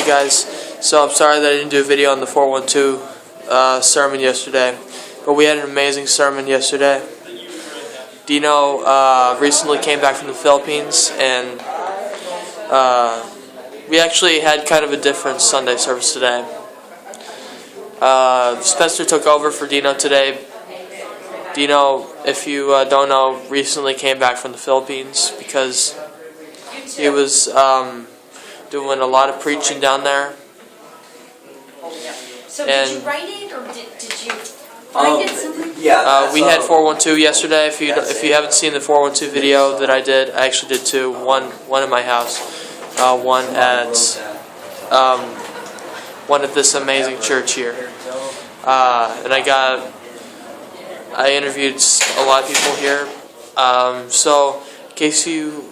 Hey guys, so I'm sorry that I didn't do a video on the 412 sermon yesterday, but we had an amazing sermon yesterday. Dino recently came back from the Philippines, and we actually had kind of a different Sunday service today. Spencer took over for Dino today. Dino, if you don't know, recently came back from the Philippines because he was doing a lot of preaching down there. So And did you write it, or did you find it somewhere? we had 412 yesterday. If you haven't seen the 412 video that I did, I actually did two. One at my house, one at this amazing church here. And I interviewed a lot of people here. So in case you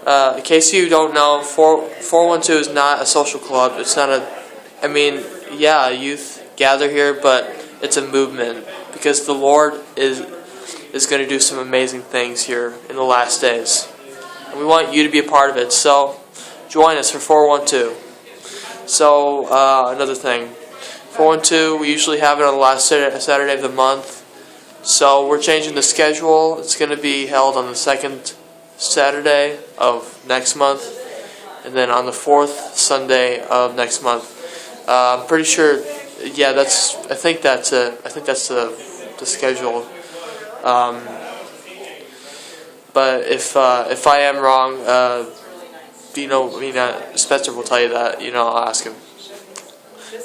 in case you don't know, 412 is not a social club. It's not youth gather here, but it's a movement because the Lord is going to do some amazing things here in the last days. And we want you to be a part of it. So join us for 412. So another thing, 412, we usually have it on the last Saturday of the month. So we're changing the schedule. It's going to be held on the second Saturday of next month, and then on the fourth Sunday of next month. I'm pretty sure. Yeah, I think that's the schedule. But if I am wrong, Spencer will tell you that. I'll ask him.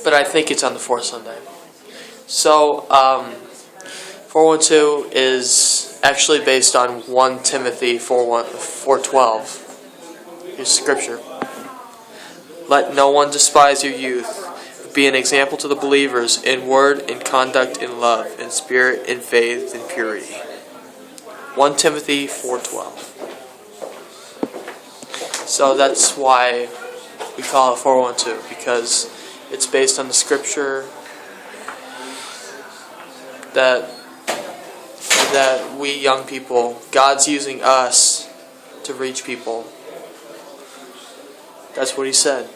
But I think it's on the fourth Sunday. So 412 is actually based on 1 Timothy 4:12. Here's scripture. Let no one despise your youth. Be an example to the believers in word, in conduct, in love, in spirit, in faith, in purity. 1 Timothy 4:12. So that's why we call it 412, because it's based on the scripture that we young people, God's using us to reach people. That's what he said.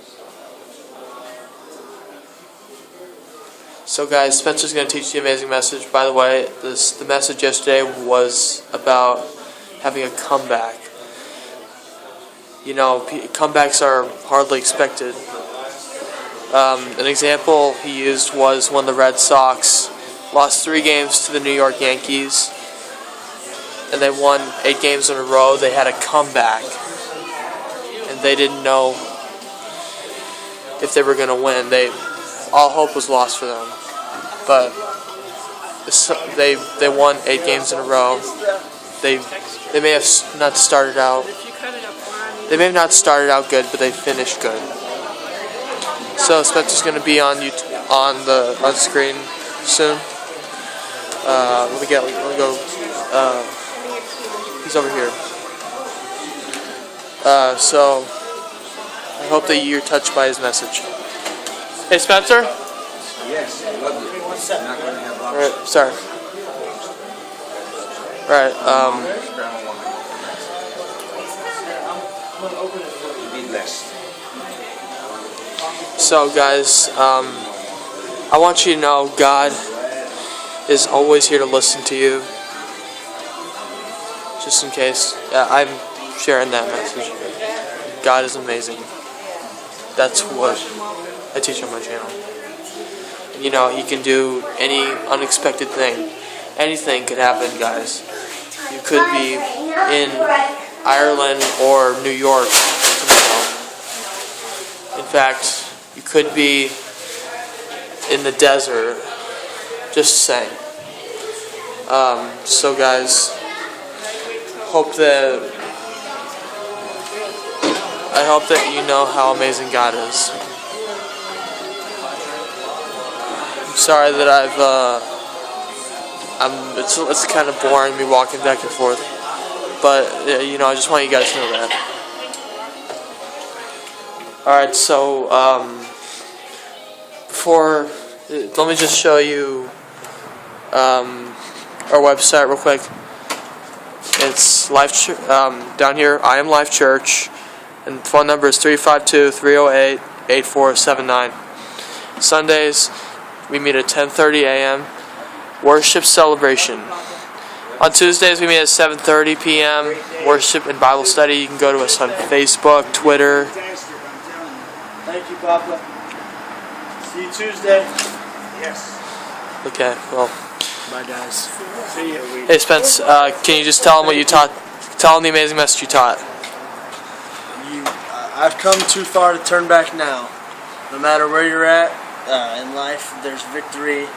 So guys, Spencer's going to teach the amazing message. By the way, the message yesterday was about having a comeback. Comebacks are hardly expected. An example he used was when the Red Sox lost 3 games to the New York Yankees, and they won 8 games in a row. They had a comeback, and they didn't know if they were going to win. All hope was lost for them, but they won 8 games in a row. They may have not started out. They may have not started out good, but they finished good. So Spencer's going to be on screen soon. Let me go. He's over here. So I hope that you're touched by his message. Hey, Spencer? Yes, I love you. What's that? Not going to have Alright, sorry. Alright, be blessed. So guys, I want you to know God is always here to listen to you. Just in case. I'm sharing that message. God is amazing. That's what I teach on my channel. He can do any unexpected thing. Anything could happen, guys. You could be in Ireland or New York tomorrow. In fact, you could be in the desert. Just saying. So guys, I hope that you know how amazing God is. I'm sorry that it's kind of boring me walking back and forth, but I just want you guys to know that. Alright, so let me just show you our website real quick. It's down here, I Am Life Church. And the phone number is 352-308-8479. Sundays, we meet at 10:30 a.m. Worship celebration. On Tuesdays, we meet at 7:30 p.m. Worship and Bible study. You can go to us on Facebook, Twitter. Thank you, Papa. See you Tuesday. Yes. Okay, well. Bye, guys. See you. Hey, Spence, can you just tell them what you taught? Tell them the amazing message you taught. I've come too far to turn back now. No matter where you're at in life, there's victory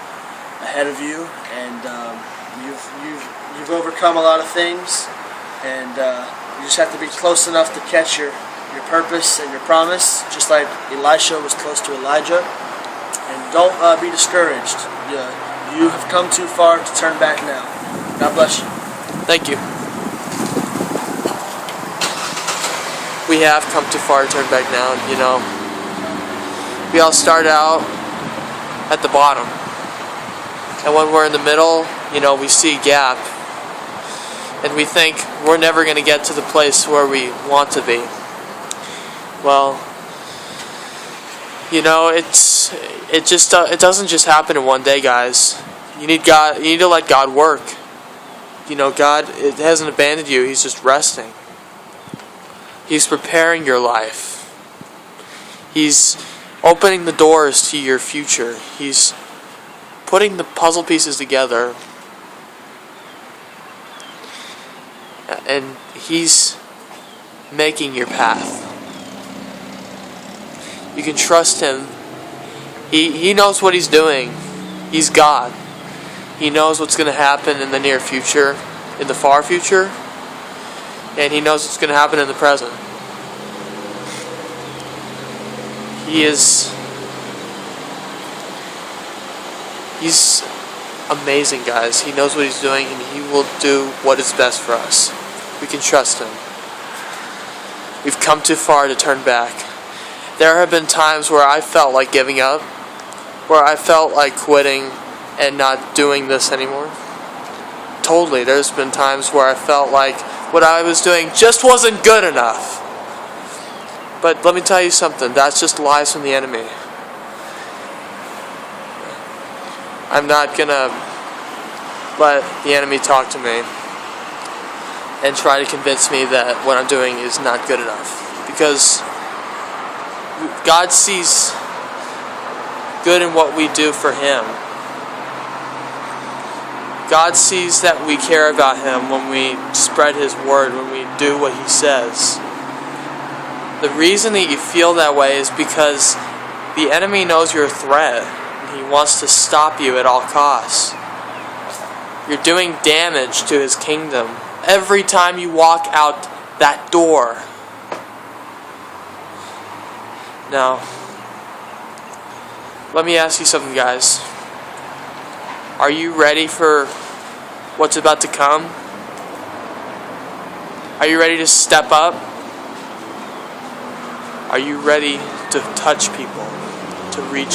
ahead of you, and you've overcome a lot of things, and you just have to be close enough to catch your purpose and your promise, just like Elisha was close to Elijah. And don't be discouraged. You have come too far to turn back now. God bless you. Thank you. We have come too far to turn back now. You know, we all start out at the bottom, and when we're in the middle, you know, we see a gap, and we think we're never going to get to the place where we want to be. Well, you know, it doesn't just happen in one day, guys. You need God. You need to let God work. You know, God hasn't abandoned you. He's just resting. He's preparing your life. He's opening the doors to your future. He's putting the puzzle pieces together. And He's making your path. You can trust Him. He knows what He's doing. He's God. He knows what's going to happen in the near future, in the far future, and He knows what's going to happen in the present. He's amazing, guys. He knows what He's doing, and He will do what is best for us. We can trust Him. We've come too far to turn back. There have been times where I felt like giving up, where I felt like quitting and not doing this anymore. Totally, there's been times where I felt like what I was doing just wasn't good enough. But let me tell you something, that's just lies from the enemy. I'm not gonna let the enemy talk to me and try to convince me that what I'm doing is not good enough. Because God sees good in what we do for Him. God sees that we care about Him when we spread His word, when we do what He says. The reason that you feel that way is because the enemy knows you're a threat. And he wants to stop you at all costs. You're doing damage to His kingdom every time you walk out that door. Now, let me ask you something, guys. Are you ready for what's about to come? Are you ready to step up? Are you ready to touch people, to reach